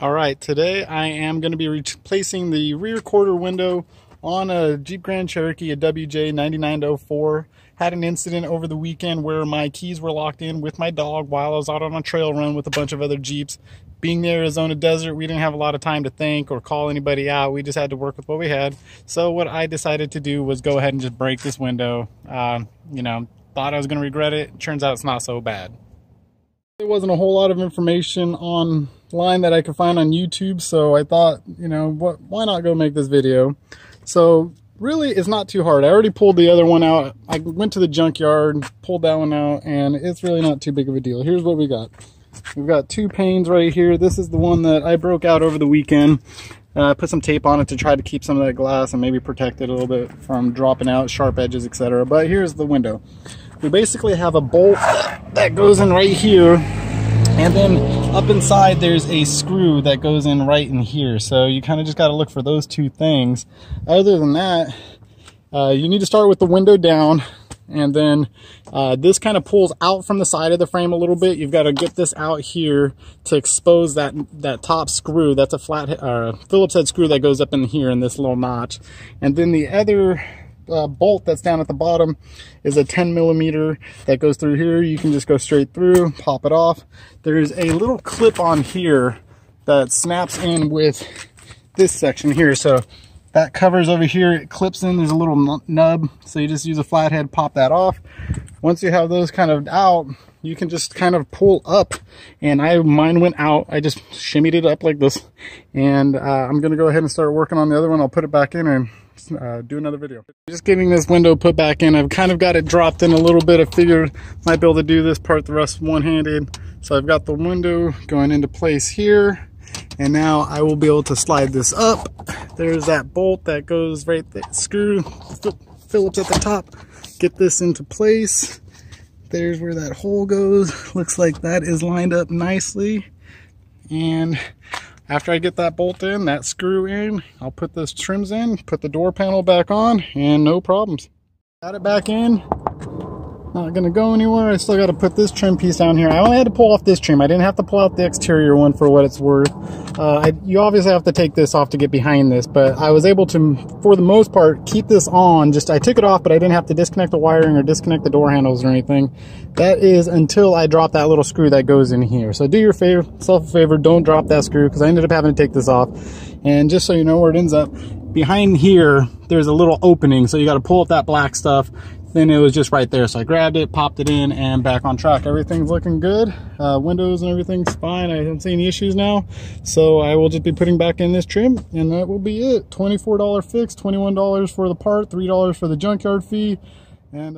All right, today I am going to be replacing the rear quarter window on a Jeep Grand Cherokee, a WJ 9904. Had an incident over the weekend where my keys were locked in with my dog while I was out on a trail run with a bunch of other Jeeps. Being the Arizona desert, we didn't have a lot of time to think or call anybody out. We just had to work with what we had. So what I decided to do was go ahead and just break this window. Thought I was going to regret it. Turns out it's not so bad. There wasn't a whole lot of information online that I could find on YouTube, so I thought, why not go make this video? So really, it's not too hard. I already pulled the other one out. I went to the junkyard, pulled that one out, and it's really not too big of a deal. Here's what we got. We've got two panes right here. This is the one that I broke out over the weekend. Put some tape on it to try to keep some of that glass and maybe protect it a little bit from dropping out, sharp edges, etc. But here's the window. We basically have a bolt that goes in right here, and then up inside there's a screw that goes in right in here. So you kind of just got to look for those two things. Other than that, you need to start with the window down, and then this kind of pulls out from the side of the frame a little bit. You've got to get this out here to expose that top screw. That's a flat Phillips head screw that goes up in here in this little notch. And then the other bolt that's down at the bottom is a 10mm that goes through here. You can just go straight through, pop it off. There's a little clip on here that snaps in with this section here. So that covers over here, it clips in, there's a little nub, so you just use a flathead, pop that off. Once you have those kind of out, you can just kind of pull up, and mine went out. I just shimmied it up like this, and I'm gonna go ahead and start working on the other one. I'll put it back in and do another video. Just getting this window put back in. I've kind of got it dropped in a little bit. I figured might be able to do this part the rest one-handed. So I've got the window going into place here, and now I will be able to slide this up. There's that bolt that goes right there, screw Phillips at the top. Get this into place. There's where that hole goes. Looks like that is lined up nicely. And after I get that bolt in, that screw in, I'll put those trims in, put the door panel back on, and no problems. Got it back in. Not gonna go anywhere. I still got to put this trim piece down here. I only had to pull off this trim. I didn't have to pull out the exterior one for what it's worth. You obviously have to take this off to get behind this, but I was able to, for the most part, keep this on. I took it off, but I didn't have to disconnect the wiring or disconnect the door handles or anything. That is until I drop that little screw that goes in here. So do yourself a favor, don't drop that screw, because I ended up having to take this off. And just so you know where it ends up, behind here, there's a little opening, so you got to pull up that black stuff. Then it was just right there, so I grabbed it, popped it in, and back on track. Everything's looking good. Windows and everything's fine. I don't see any issues now. So I will just be putting back in this trim, and that will be it. $24 fix, $21 for the part, $3 for the junkyard fee. And